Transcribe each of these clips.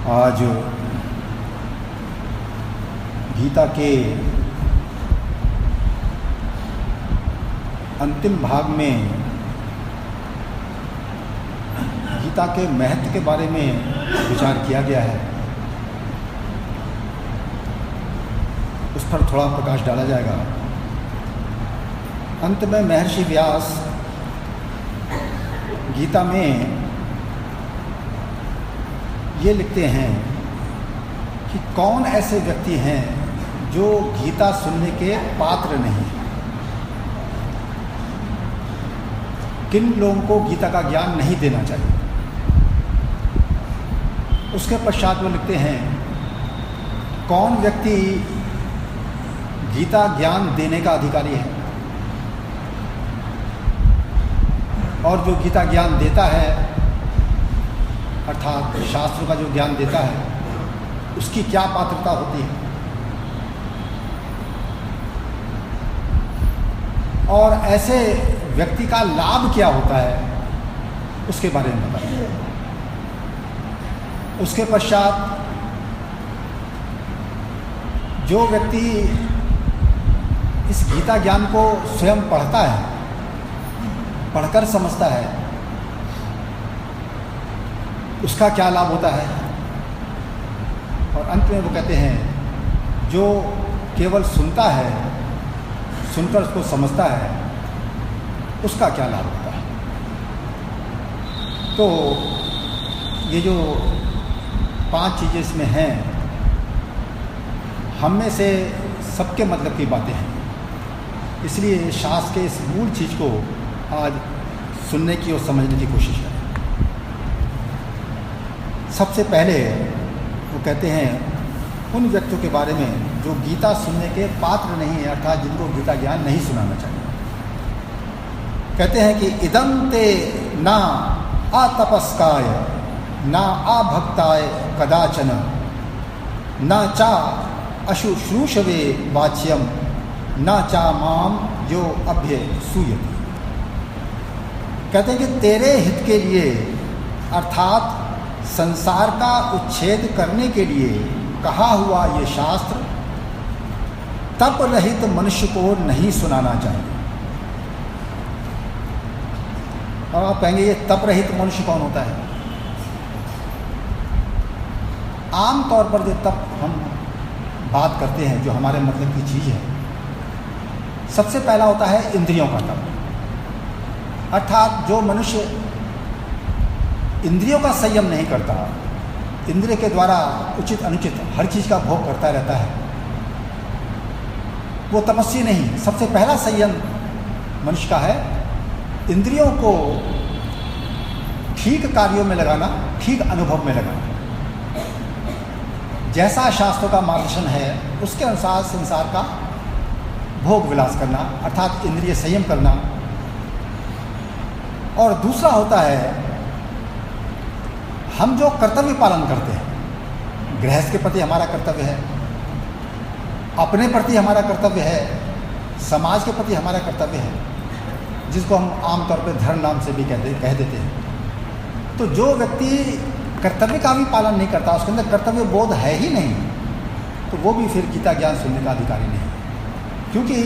आज गीता के अंतिम भाग में गीता के महत्व के बारे में विचार किया गया है, उस पर थोड़ा प्रकाश डाला जाएगा। अंत में महर्षि व्यास गीता में ये लिखते हैं कि कौन ऐसे व्यक्ति हैं जो गीता सुनने के पात्र नहीं, किन लोगों को गीता का ज्ञान नहीं देना चाहिए। उसके पश्चात वो लिखते हैं कौन व्यक्ति गीता ज्ञान देने का अधिकारी है, और जो गीता ज्ञान देता है अर्थात शास्त्र का जो ज्ञान देता है उसकी क्या पात्रता होती है, और ऐसे व्यक्ति का लाभ क्या होता है उसके बारे में बताइए। उसके पश्चात जो व्यक्ति इस गीता ज्ञान को स्वयं पढ़ता है, पढ़कर समझता है, उसका क्या लाभ होता है, और अंत में वो कहते हैं जो केवल सुनता है, सुनकर उसको समझता है, उसका क्या लाभ होता है। तो ये जो 5 चीज़ें इसमें हैं, हम में से सबके मतलब की बातें हैं, इसलिए शास्त्र के इस मूल चीज़ को आज सुनने की और समझने की कोशिश करें। सबसे पहले वो कहते हैं उन व्यक्तियों के बारे में जो गीता सुनने के पात्र नहीं है, अर्थात जिनको गीता ज्ञान नहीं सुनाना चाहिए। कहते हैं कि इदं ते ना अतपस्काय ना अभक्ताय कदाचन ना चा अशुश्रूषवे वाच्यम ना चा माम यो अभ्य सूयति। कहते हैं कि तेरे हित के लिए अर्थात संसार का उच्छेद करने के लिए कहा हुआ ये शास्त्र तप रहित मनुष्य को नहीं सुनाना चाहिए। और आप कहेंगे ये तप रहित मनुष्य कौन होता है? आम तौर पर जो तप हम बात करते हैं, जो हमारे मतलब की चीज़ है, सबसे पहला होता है इंद्रियों का तप, अर्थात जो मनुष्य इंद्रियों का संयम नहीं करता, इंद्रिय के द्वारा उचित अनुचित हर चीज़ का भोग करता रहता है, वो तपस्वी नहीं। सबसे पहला संयम मनुष्य का है इंद्रियों को ठीक कार्यों में लगाना, ठीक अनुभव में लगाना। जैसा शास्त्रों का मार्गदर्शन है उसके अनुसार संसार का भोग विलास करना, अर्थात इंद्रिय संयम करना। और दूसरा होता है हम जो कर्तव्य पालन करते हैं, गृहस्थ के प्रति हमारा कर्तव्य है, अपने प्रति हमारा कर्तव्य है, समाज के प्रति हमारा कर्तव्य है, जिसको हम आमतौर पर धर्म नाम से भी कह देते हैं। तो जो व्यक्ति कर्तव्य का भी पालन नहीं करता, उसके अंदर कर्तव्य बोध है ही नहीं, तो वो भी फिर गीता ज्ञान सुनने का अधिकारी नहीं। क्योंकि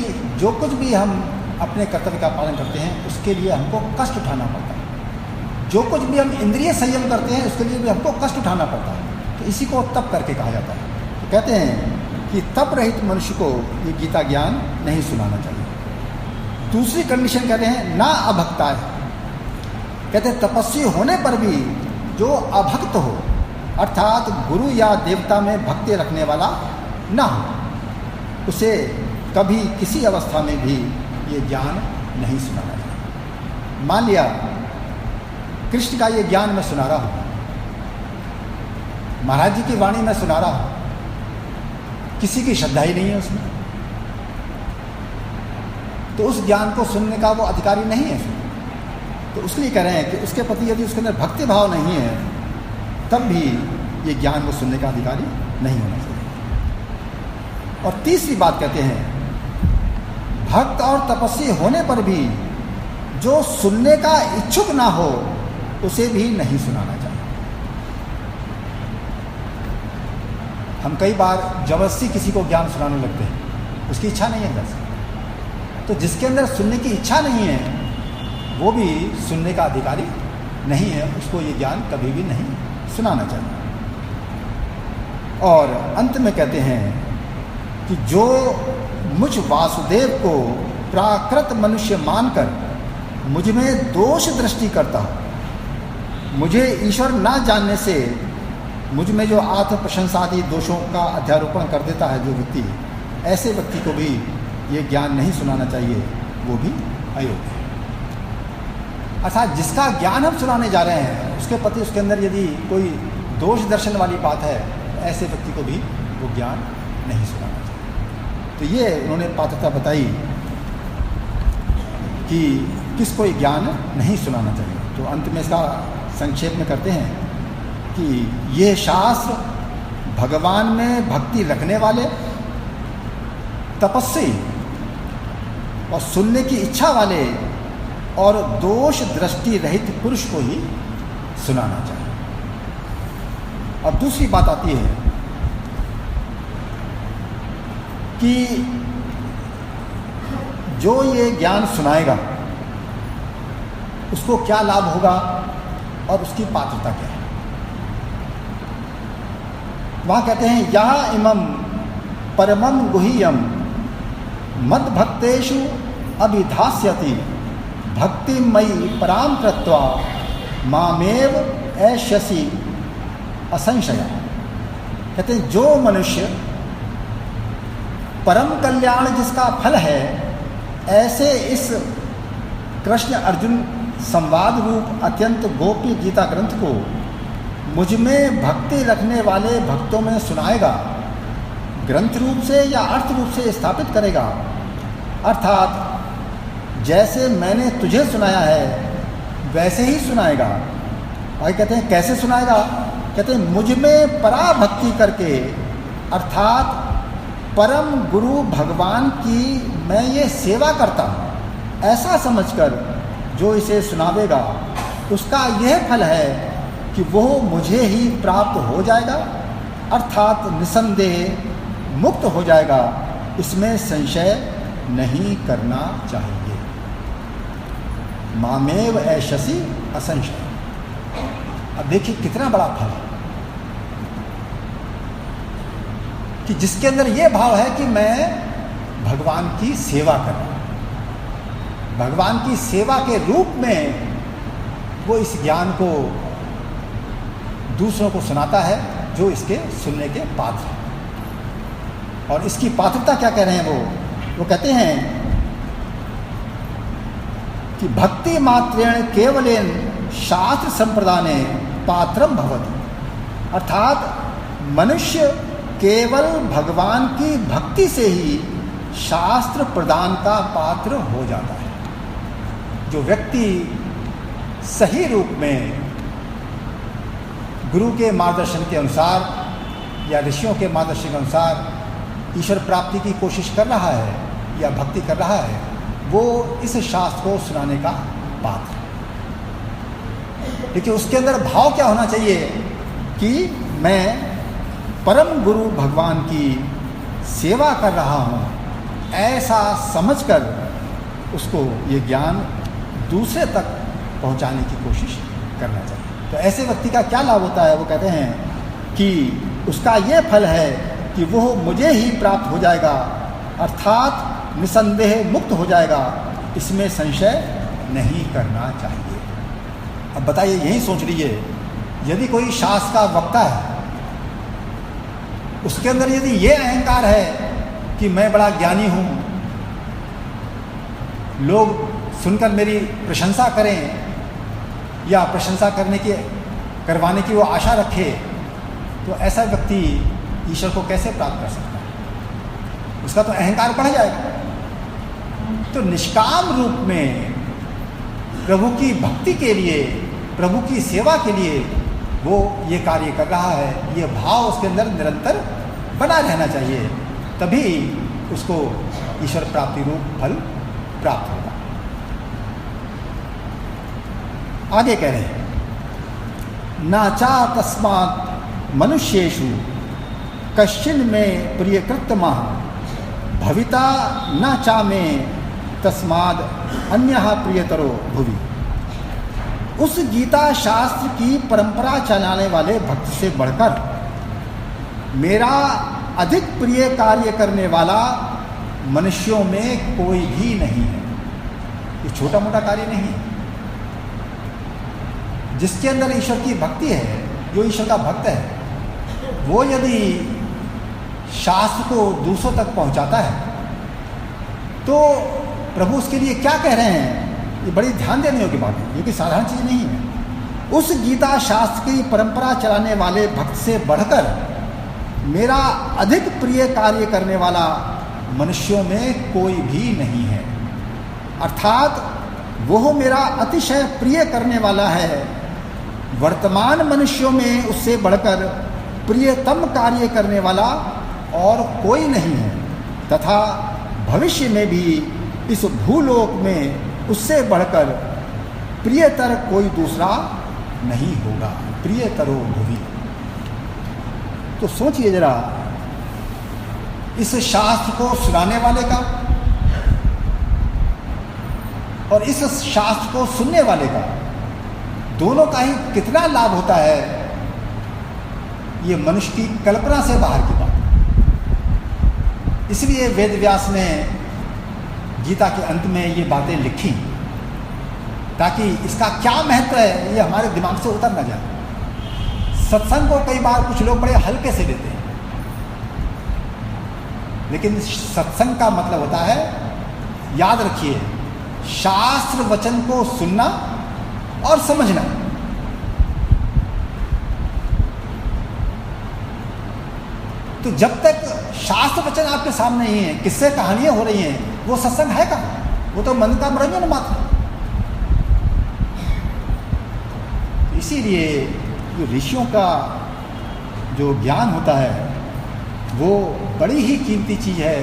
जो कुछ भी हम अपने कर्तव्य का पालन करते हैं उसके लिए हमको कष्ट उठाना पड़ता है, जो कुछ भी हम इंद्रिय संयम करते हैं उसके लिए भी हमको कष्ट उठाना पड़ता है। तो इसी को तप करके कहा जाता है। तो कहते हैं कि तप रहित मनुष्य को ये गीता ज्ञान नहीं सुनाना चाहिए। दूसरी कंडीशन कहते हैं ना अभक्ता है। कहते हैं तपस्वी होने पर भी जो अभक्त हो, अर्थात गुरु या देवता में भक्ति रखने वाला ना हो, उसे कभी किसी अवस्था में भी ये ज्ञान नहीं सुनाना चाहिए। मान लिया कृष्ण का ये ज्ञान मैं सुना रहा हूँ, महाराज जी की वाणी मैं सुना रहा हूँ, किसी की श्रद्धा ही नहीं है उसमें, तो उस ज्ञान को सुनने का वो अधिकारी नहीं है। तो उसलिए कह रहे हैं कि उसके प्रति यदि उसके अंदर भक्ति भाव नहीं है तब भी ये ज्ञान को सुनने का अधिकारी नहीं होना चाहिए। और तीसरी बात कहते हैं भक्त और तपस्वी होने पर भी जो सुनने का इच्छुक ना हो उसे भी नहीं सुनाना चाहिए। हम कई बार जबरदस्ती किसी को ज्ञान सुनाने लगते हैं, उसकी इच्छा नहीं है अंदर से। तो जिसके अंदर सुनने की इच्छा नहीं है वो भी सुनने का अधिकारी नहीं है, उसको ये ज्ञान कभी भी नहीं सुनाना चाहिए। और अंत में कहते हैं कि जो मुझ वासुदेव को प्राकृत मनुष्य मानकर मुझ में दोष दृष्टि करता हो, मुझे ईश्वर ना जानने से मुझ में जो आत्म प्रशंसा आदि दोषों का अध्यारोपण कर देता है जो व्यक्ति, ऐसे व्यक्ति को भी ये ज्ञान नहीं सुनाना चाहिए, वो भी अयोग्य है। अर्थात जिसका ज्ञान हम सुनाने जा रहे हैं उसके प्रति उसके अंदर यदि कोई दोष दर्शन वाली बात है, ऐसे व्यक्ति को भी वो ज्ञान नहीं सुनाना चाहिए। तो ये उन्होंने पात्रता बताई कि किसको ये ज्ञान नहीं सुनाना चाहिए। तो अंत में इसका संक्षेप में करते हैं कि ये शास्त्र भगवान में भक्ति रखने वाले, तपस्वी और सुनने की इच्छा वाले और दोष दृष्टि रहित पुरुष को ही सुनाना चाहिए। अब दूसरी बात आती है कि जो ये ज्ञान सुनाएगा उसको क्या लाभ होगा और उसकी पात्रता क्या है। वहां कहते हैं या इमं परमं गुह्यं मद भक्तेषु अभिधास्यति भक्तिमयी पराम कृत्वा मामेव ऐष्यसि असंशया। कहते हैं जो मनुष्य परम कल्याण जिसका फल है, ऐसे इस कृष्ण अर्जुन संवाद रूप अत्यंत गोप्य गीता ग्रंथ को मुझ में भक्ति रखने वाले भक्तों में सुनाएगा, ग्रंथ रूप से या अर्थ रूप से स्थापित करेगा। अर्थात जैसे मैंने तुझे सुनाया है वैसे ही सुनाएगा। और कहते हैं कैसे सुनाएगा, कहते हैं मुझ में पराभक्ति करके, अर्थात परम गुरु भगवान की मैं ये सेवा करता हूँ ऐसा समझकर जो इसे सुनावेगा उसका यह फल है कि वो मुझे ही प्राप्त हो जाएगा, अर्थात निसंदेह मुक्त हो जाएगा, इसमें संशय नहीं करना चाहिए। मामेव ऐशसि असंशय। अब देखिए कितना बड़ा फल है कि जिसके अंदर ये भाव है कि मैं भगवान की सेवा कर रहा हूं, भगवान की सेवा के रूप में वो इस ज्ञान को दूसरों को सुनाता है जो इसके सुनने के पात्र हैं। और इसकी पात्रता क्या कह रहे हैं वो कहते हैं कि भक्ति मात्रेण केवलेन शास्त्र संप्रदाने पात्रम भवति। अर्थात मनुष्य केवल भगवान की भक्ति से ही शास्त्र प्रदान का पात्र हो जाता है। जो व्यक्ति सही रूप में गुरु के मार्गदर्शन के अनुसार या ऋषियों के मार्गदर्शन के अनुसार ईश्वर प्राप्ति की कोशिश कर रहा है या भक्ति कर रहा है, वो इस शास्त्र को सुनाने का पात्र है। देखिए उसके अंदर भाव क्या होना चाहिए कि मैं परम गुरु भगवान की सेवा कर रहा हूँ, ऐसा समझकर उसको ये ज्ञान दूसरे तक पहुँचाने की कोशिश करना चाहिए। तो ऐसे व्यक्ति का क्या लाभ होता है, वो कहते हैं कि उसका ये फल है कि वो मुझे ही प्राप्त हो जाएगा, अर्थात निसंदेह मुक्त हो जाएगा, इसमें संशय नहीं करना चाहिए। अब बताइए, यही सोच लीजिए, यदि कोई शास्त्र का वक्ता है, उसके अंदर यदि ये अहंकार है कि मैं बड़ा ज्ञानी हूँ, लोग सुनकर मेरी प्रशंसा करें या प्रशंसा करवाने की वो आशा रखे, तो ऐसा व्यक्ति ईश्वर को कैसे प्राप्त कर सकता है? उसका तो अहंकार बढ़ जाएगा। तो निष्काम रूप में प्रभु की भक्ति के लिए, प्रभु की सेवा के लिए वो ये कार्य कर रहा है, ये भाव उसके अंदर निरंतर बना रहना चाहिए, तभी उसको ईश्वर प्राप्ति रूप फल प्राप्त होगा। आगे कह रहे हैं, नाचा तस्मात् मनुष्येषु कश्चिन में प्रियकृतमः भविता न चामे तस्माद अन्यः प्रियतरो भुवि। उस गीता शास्त्र की परंपरा चलाने वाले भक्त से बढ़कर मेरा अधिक प्रिय कार्य करने वाला मनुष्यों में कोई भी नहीं है। ये छोटा मोटा कार्य नहीं है। जिसके अंदर ईश्वर की भक्ति है, जो ईश्वर का भक्त है, वो यदि शास्त्र को दूसरों तक पहुंचाता है तो प्रभु उसके लिए क्या कह रहे हैं, ये बड़ी ध्यान देने योग्य बात है, ये कोई साधारण चीज नहीं है। उस गीता शास्त्र की परंपरा चलाने वाले भक्त से बढ़कर मेरा अधिक प्रिय कार्य करने वाला मनुष्यों में कोई भी नहीं है। अर्थात वह मेरा अतिशय प्रिय करने वाला है। वर्तमान मनुष्यों में उससे बढ़कर प्रियतम कार्य करने वाला और कोई नहीं है, तथा भविष्य में भी इस भूलोक में उससे बढ़कर प्रियतर कोई दूसरा नहीं होगा। प्रियतरो भुवि। तो सोचिए जरा, इस शास्त्र को सुनाने वाले का और इस शास्त्र को सुनने वाले का, दोनों का ही कितना लाभ होता है, ये मनुष्य की कल्पना से बाहर की बात है। इसलिए वेद व्यास ने गीता के अंत में ये बातें लिखी, ताकि इसका क्या महत्व है ये हमारे दिमाग से उतर न जाए। सत्संग को कई बार कुछ लोग बड़े हल्के से लेते हैं, लेकिन सत्संग का मतलब होता है, याद रखिए, शास्त्र वचन को सुनना और समझना। तो जब तक शास्त्र वचन आपके सामने ही है, किससे कहानियां हो रही हैं, वो सत्संग है कहाँ? वो तो मन का मनोरंजन मात्र। इसीलिए जो ऋषियों का जो ज्ञान होता है वो बड़ी ही कीमती चीज़ है।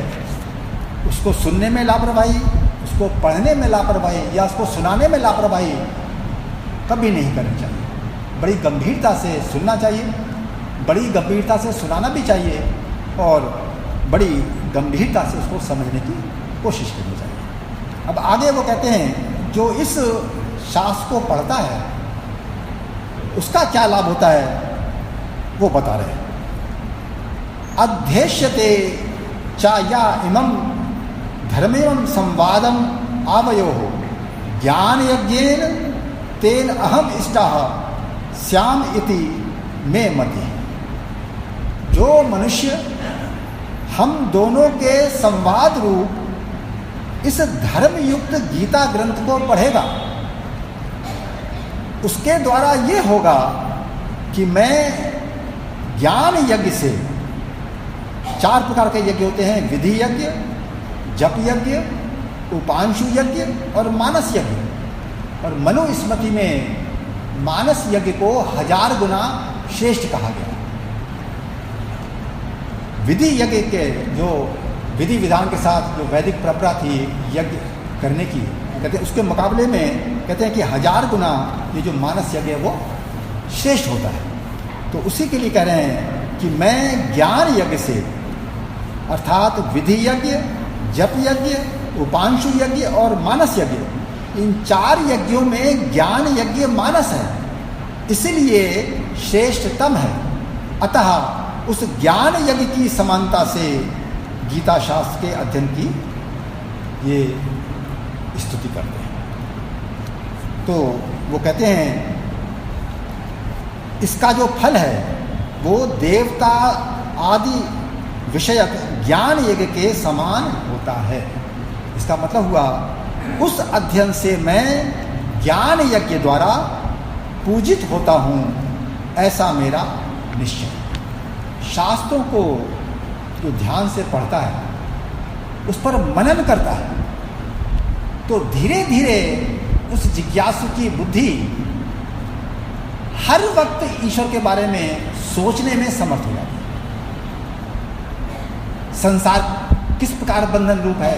उसको सुनने में लापरवाही, उसको पढ़ने में लापरवाही या उसको सुनाने में लापरवाही कभी नहीं करनी चाहिए। बड़ी गंभीरता से सुनना चाहिए, बड़ी गंभीरता से सुनाना भी चाहिए और बड़ी गंभीरता से उसको समझने की कोशिश करनी चाहिए। अब आगे वो कहते हैं, जो इस शास्त्र को पढ़ता है उसका क्या लाभ होता है, वो बता रहे हैं। अध्येष्यते चा या इमं धर्मेवं संवादम आवयोः ज्ञान यज्ञेन तेन अहम इष्टः श्याम इति मे मति। जो मनुष्य हम दोनों के संवाद रूप इस धर्मयुक्त गीता ग्रंथ को पढ़ेगा, उसके द्वारा ये होगा कि मैं ज्ञान यज्ञ से, 4 प्रकार के यज्ञ होते हैं, विधि यज्ञ, जप यज्ञ, उपांशु यज्ञ और मानस यज्ञ। और मनुस्मृति में मानस यज्ञ को 1000 गुना श्रेष्ठ कहा गया। विधि यज्ञ के जो विधि विधान के साथ जो वैदिक परंपरा थी यज्ञ करने की, कहते हैं उसके मुकाबले में कहते हैं कि 1000 गुना ये जो मानस यज्ञ है वो श्रेष्ठ होता है। तो उसी के लिए कह रहे हैं कि मैं ज्ञान यज्ञ से, अर्थात विधि यज्ञ, जप यज्ञ, उपांशु यज्ञ और मानस यज्ञ, इन 4 यज्ञों में ज्ञान यज्ञ मानस है, इसलिए श्रेष्ठतम है। अतः उस ज्ञान यज्ञ की समानता से गीता शास्त्र के अध्ययन की ये स्तुति करते हैं। तो वो कहते हैं इसका जो फल है वो देवता आदि विषयक ज्ञान यज्ञ के समान होता है। इसका मतलब हुआ उस अध्ययन से मैं ज्ञान यज्ञ द्वारा पूजित होता हूँ, ऐसा मेरा निश्चय। शास्त्रों को जो ध्यान से पढ़ता है, उस पर मनन करता है, तो धीरे धीरे उस जिज्ञासु की बुद्धि हर वक्त ईश्वर के बारे में सोचने में समर्थ हो जाती है। संसार किस प्रकार बंधन रूप है,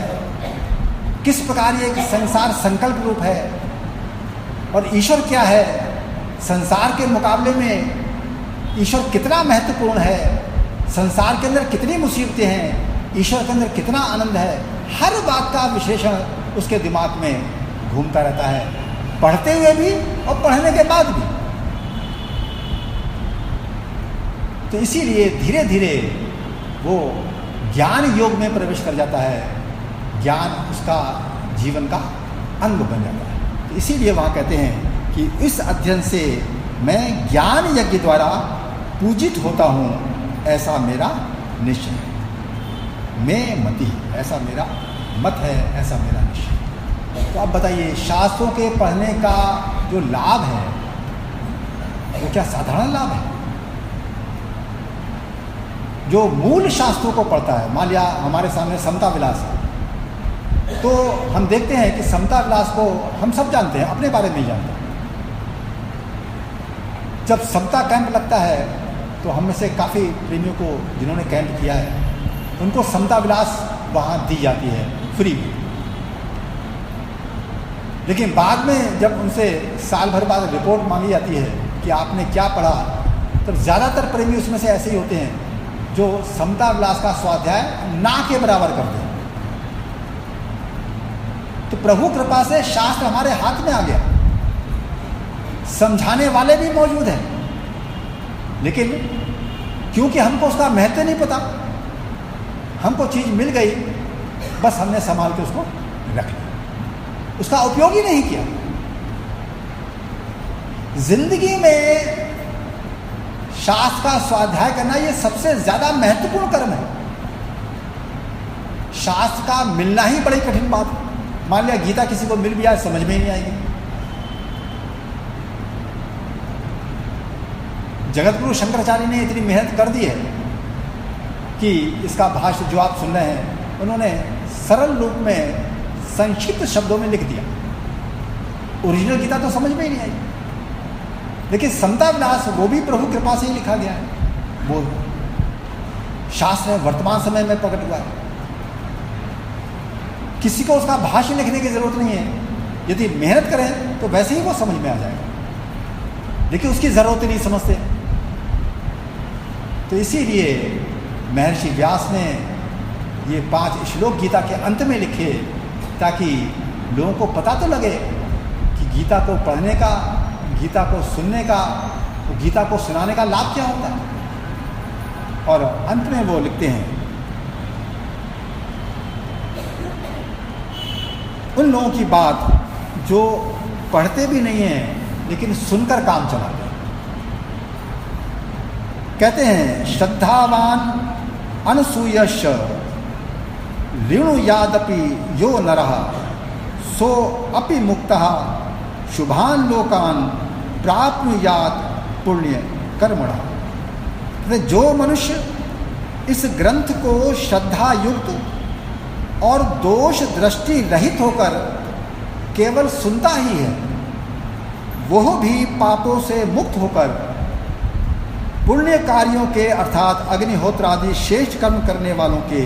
किस प्रकार ये संसार संकल्प रूप है, और ईश्वर क्या है, संसार के मुकाबले में ईश्वर कितना महत्वपूर्ण है, संसार के अंदर कितनी मुसीबतें हैं, ईश्वर के अंदर कितना आनंद है, हर बात का विश्लेषण उसके दिमाग में घूमता रहता है, पढ़ते हुए भी और पढ़ने के बाद भी। तो इसीलिए धीरे धीरे वो ज्ञान योग में प्रवेश कर जाता है, ज्ञान उसका जीवन का अंग बन जाता है। तो इसीलिए वहाँ कहते हैं कि इस अध्ययन से मैं ज्ञान यज्ञ द्वारा पूजित होता हूँ, ऐसा मेरा निश्चय है। मैं मति, ऐसा मेरा मत है, ऐसा मेरा निश्चय। तो अब बताइए, शास्त्रों के पढ़ने का जो लाभ है वो क्या साधारण लाभ है? जो मूल शास्त्रों को पढ़ता है, मान लिया हमारे सामने समता विलास है, तो हम देखते हैं कि समता विलास को हम सब जानते हैं, अपने बारे में ही जानते हैं। जब समता कैंप लगता है तो हम में से काफ़ी प्रेमियों को, जिन्होंने कैंप किया है, उनको समता विलास वहाँ दी जाती है फ्री में। लेकिन बाद में जब उनसे साल भर बाद रिपोर्ट मांगी जाती है कि आपने क्या पढ़ा, तब ज़्यादातर प्रेमी उसमें से ऐसे ही होते हैं जो समता विलास का स्वाध्याय ना के बराबर करते हैं। तो प्रभु कृपा से शास्त्र हमारे हाथ में आ गया, समझाने वाले भी मौजूद हैं, लेकिन क्योंकि हमको उसका महत्व नहीं पता, हमको चीज़ मिल गई, बस हमने संभाल के उसको रख लिया, उसका उपयोग ही नहीं किया। जिंदगी में शास्त्र का स्वाध्याय करना ये सबसे ज्यादा महत्वपूर्ण कर्म है। शास्त्र का मिलना ही बड़ी कठिन बात है। मान लिया गीता किसी को मिल भी आए, समझ में ही नहीं आएगी। जगतगुरु शंकराचार्य ने इतनी मेहनत कर दी है कि इसका भाष्य जो आप सुन रहे हैं, उन्होंने सरल रूप में संक्षिप्त शब्दों में लिख दिया। ओरिजिनल गीता तो समझ में ही नहीं आई, लेकिन समता विलास वो भी प्रभु कृपा से ही लिखा गया है। वो शास्त्र वर्तमान समय में प्रकट हुआ है, किसी को उसका भाष्य लिखने की जरूरत नहीं है। यदि मेहनत करें तो वैसे ही वो समझ में आ जाएगा, लेकिन उसकी जरूरत ही नहीं समझते। तो इसीलिए महर्षि व्यास ने ये 5 श्लोक गीता के अंत में लिखे, ताकि लोगों को पता तो लगे कि गीता को पढ़ने का, गीता को सुनने का, गीता को सुनाने का लाभ क्या होता है। और अंत में वो लिखते हैं, उन लोगों की बात जो पढ़ते भी नहीं हैं लेकिन सुनकर काम चलाते हैं। कहते हैं, श्रद्धावान अनसूयश ऋणु यादपि यो नरः सो अपि मुक्तः शुभान लोकान प्राप्नुयात पुण्य कर्मणः। जो मनुष्य इस ग्रंथ को श्रद्धा युक्त और दोष दृष्टि रहित होकर केवल सुनता ही है, वह भी पापों से मुक्त होकर पुण्य कार्यों के अर्थात अग्निहोत्र आदि श्रेष्ठ कर्म करने वालों के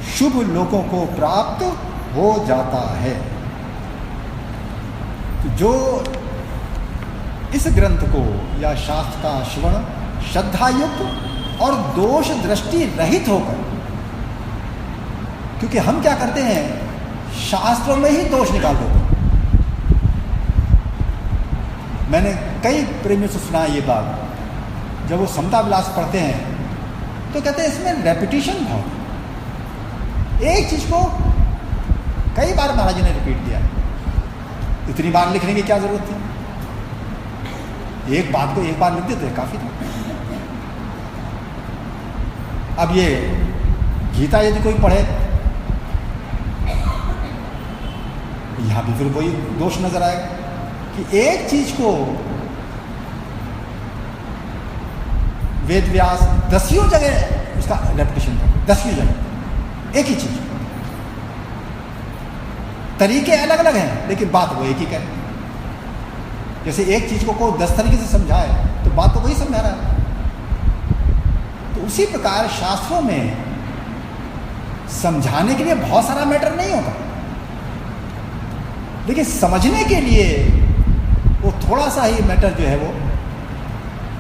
शुभ लोकों को प्राप्त हो जाता है। जो इस ग्रंथ को या शास्त्र का श्रवण श्रद्धायुक्त और दोष दृष्टि रहित होकर, क्योंकि हम क्या करते हैं, शास्त्रों में ही दोष निकाल देते हैं। मैंने कई प्रेमियों से सुना ये बात, जब वो समता विलास पढ़ते हैं तो कहते हैं इसमें रेपिटेशन बहुत है, एक चीज को कई बार महाराज जी ने रिपीट किया, इतनी बार लिखने की क्या जरूरत थी, एक बात को एक बार लिख देते काफी था। अब ये गीता यदि कोई पढ़े, यहां भी फिर कोई दोष नजर आएगा कि एक चीज को वेद व्यास 10 जगह उसका रेपिटेशन था, 10 जगह एक ही चीज, तरीके अलग अलग हैं लेकिन बात वो एक ही करें। जैसे एक चीज को कोई 10 तरीके से समझाए तो बात तो वही समझा रहा है। तो उसी प्रकार शास्त्रों में समझाने के लिए बहुत सारा मैटर नहीं होता, लेकिन समझने के लिए वो थोड़ा सा ही मैटर जो है वो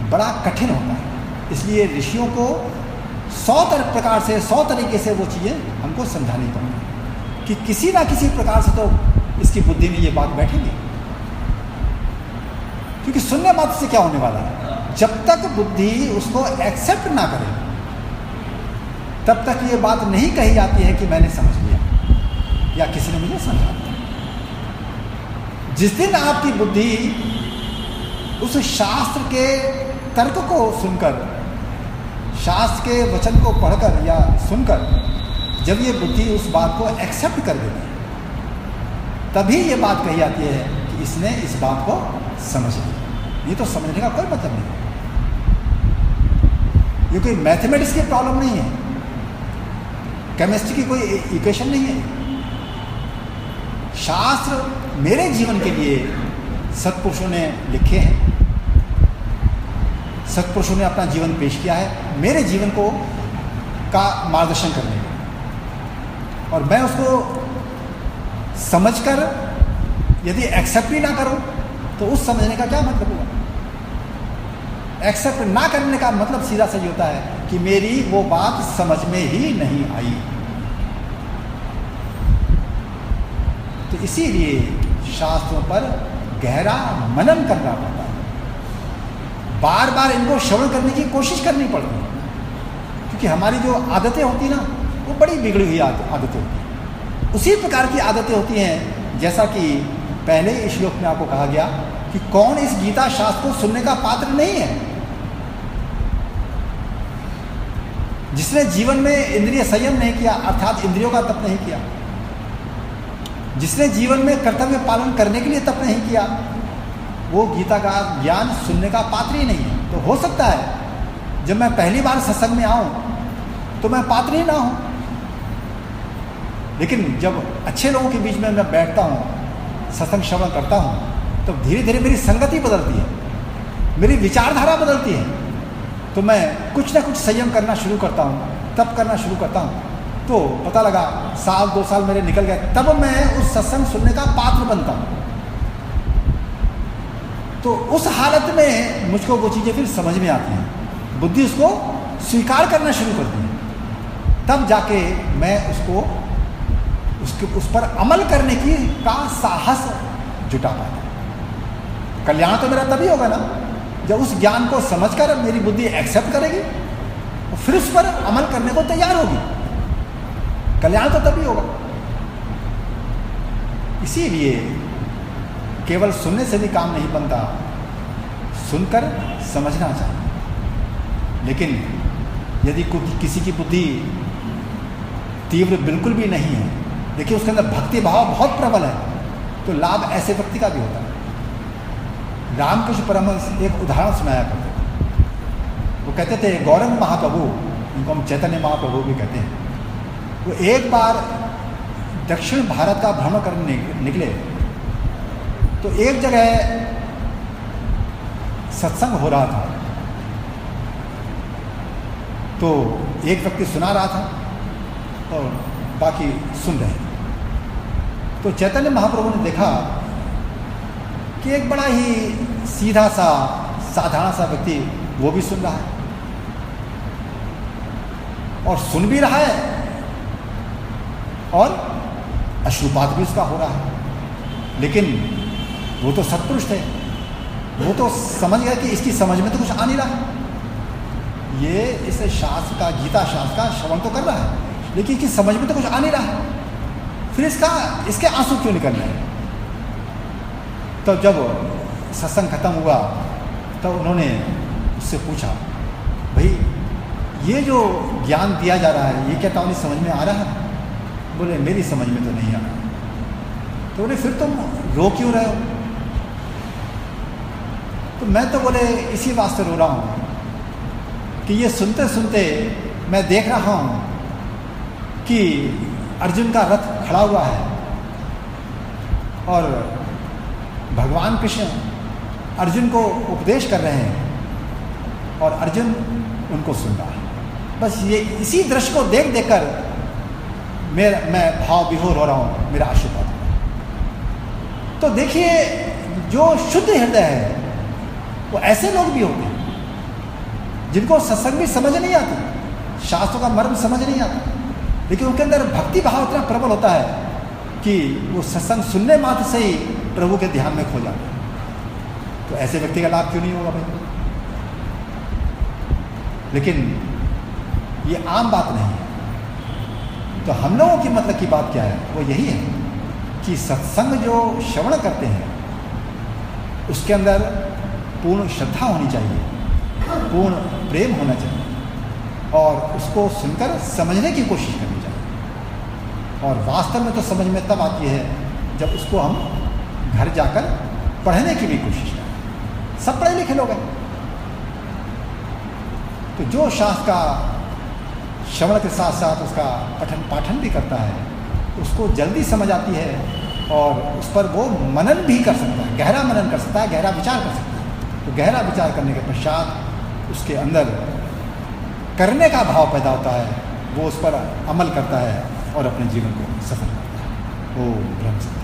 बड़ा कठिन होता है। इसलिए ऋषियों को 100 प्रकार से 100 तरीके से वो चीज़ें हमको समझानी पड़ेंगी कि किसी ना किसी प्रकार से तो इसकी बुद्धि में ये बात बैठेगी। क्योंकि शून्य मात्र से क्या होने वाला है, जब तक बुद्धि उसको एक्सेप्ट ना करे तब तक ये बात नहीं कही जाती है कि मैंने समझ लिया या किसी ने मुझे समझा दिया। जिस दिन आपकी बुद्धि उस शास्त्र के तर्क को सुनकर, शास्त्र के वचन को पढ़कर या सुनकर जब ये बुद्धि उस बात को एक्सेप्ट कर देती है तभी ये बात कही जाती है कि इसने इस बात को समझ लिया। ये तो समझने का कोई मतलब नहीं, ये कोई मैथमेटिक्स की प्रॉब्लम नहीं है, केमिस्ट्री की कोई इक्वेशन नहीं है। शास्त्र मेरे जीवन के लिए सत्पुरुषों ने लिखे हैं, सत्पुरुषों ने अपना जीवन पेश किया है मेरे जीवन को का मार्गदर्शन करने में, और मैं उसको समझकर यदि एक्सेप्ट ही ना करूं तो उस समझने का क्या मतलब हुआ। एक्सेप्ट ना करने का मतलब सीधा सही होता है कि मेरी वो बात समझ में ही नहीं आई। तो इसीलिए शास्त्रों पर गहरा मनन करना पड़ता है, बार बार इनको श्रवण करने की कोशिश करनी पड़ती है, क्योंकि हमारी जो आदतें होती ना वो बड़ी बिगड़ी हुई आदतें होती हैं। उसी प्रकार की आदतें होती हैं जैसा कि पहले इस श्लोक में आपको कहा गया कि कौन इस गीता शास्त्र को सुनने का पात्र नहीं है। जिसने जीवन में इंद्रिय संयम नहीं किया, अर्थात इंद्रियों का तप नहीं किया, जिसने जीवन में कर्तव्य पालन करने के लिए तप नहीं किया, वो गीता का ज्ञान सुनने का पात्र ही नहीं है। तो हो सकता है जब मैं पहली बार सत्संग में आऊं तो मैं पात्र ही ना हूं, लेकिन जब अच्छे लोगों के बीच में मैं बैठता हूं, सत्संग श्रवण करता हूं, तो धीरे धीरे मेरी संगति बदलती है, मेरी विचारधारा बदलती है, तो मैं कुछ ना कुछ संयम करना शुरू करता हूं, तप करना शुरू करता हूं। तो पता लगा 1-2 साल मेरे निकल गए, तब मैं उस सत्संग सुनने का पात्र बनता हूं। तो उस हालत में मुझको वो चीज़ें फिर समझ में आती हैं, बुद्धि उसको स्वीकार करना शुरू करती है, तब जाके मैं उस पर अमल करने की का साहस जुटा पाता। कल्याण तो मेरा तभी होगा ना जब उस ज्ञान को समझकर मेरी बुद्धि एक्सेप्ट करेगी और फिर उस पर अमल करने को तैयार होगी। कल्याण तो तभी होगा। इसीलिए केवल सुनने से भी काम नहीं बनता, सुनकर समझना चाहिए। लेकिन यदि किसी की बुद्धि तीव्र बिल्कुल भी नहीं है, देखिए उसके अंदर भक्ति भाव बहुत प्रबल है, तो लाभ ऐसे व्यक्ति का भी होता है। रामकृष्ण परमहंस एक उदाहरण सुनाया करते थे। वो कहते थे गौरंग महाप्रभु, इनको हम चैतन्य महाप्रभु भी कहते हैं, वो एक बार दक्षिण भारत का भ्रमण करने निकले, तो एक जगह सत्संग हो रहा था, तो एक व्यक्ति सुना रहा था और बाकी सुन रहे थे। तो चैतन्य महाप्रभु ने देखा कि एक बड़ा ही सीधा सा साधारण सा व्यक्ति वो भी सुन रहा है और सुन भी रहा है और अश्रुपात भी उसका हो रहा है, लेकिन वो तो सत्पुरुष थे, वो तो समझ गया कि इसकी समझ में तो कुछ आ नहीं रहा, ये इस शास्त्र का, गीता शास्त्र का श्रवण तो कर रहा है, लेकिन इसकी समझ में तो कुछ आ नहीं रहा, फिर इसके आंसू क्यों निकल रहे हैं। तो जब सत्संग खत्म हुआ तो उन्होंने उससे पूछा, भाई ये जो ज्ञान दिया जा रहा है ये क्या तुम्हारी समझ में आ रहा है? बोले मेरी समझ में तो नहीं आ रहा। तो बोले फिर तुम रो क्यों रहे हो? तो मैं तो बोले इसी वास्ते रो रहा हूँ कि ये सुनते सुनते मैं देख रहा हूँ कि अर्जुन का रथ खड़ा हुआ है और भगवान कृष्ण अर्जुन को उपदेश कर रहे हैं और अर्जुन उनको सुन रहा है। बस ये इसी दृश्य को देख देखकर मैं भाव विभोर हो रहा हूँ, मेरा आशीर्वाद। तो देखिए जो शुद्ध हृदय है वो ऐसे लोग भी होते हैं जिनको सत्संग भी समझ नहीं आती, शास्त्रों का मर्म समझ नहीं आता, लेकिन उनके अंदर भक्ति भाव इतना प्रबल होता है कि वो सत्संग सुनने मात्र से ही प्रभु के ध्यान में खो जाते हैं। तो ऐसे व्यक्ति का लाभ क्यों नहीं होगा भाई? लेकिन ये आम बात नहीं है। तो हम लोगों की मतलब की बात क्या है? वो यही है कि सत्संग जो श्रवण करते हैं उसके अंदर पूर्ण श्रद्धा होनी चाहिए, पूर्ण प्रेम होना चाहिए, और उसको सुनकर समझने की कोशिश करनी चाहिए। और वास्तव में तो समझ में तब आती है जब उसको हम घर जाकर पढ़ने की भी कोशिश करें। सब पढ़े लिखे लोग हैं, तो जो शास्त्र का श्रवण के साथ साथ उसका पठन पाठन भी करता है, उसको जल्दी समझ आती है और उस पर वो मनन भी कर सकता है, गहरा मनन कर सकता है, गहरा विचार कर सकता है। तो गहरा विचार करने के पश्चात उसके अंदर करने का भाव पैदा होता है, वो उस पर अमल करता है और अपने जीवन को सफल करता है। वो ब्रह्म सत्य।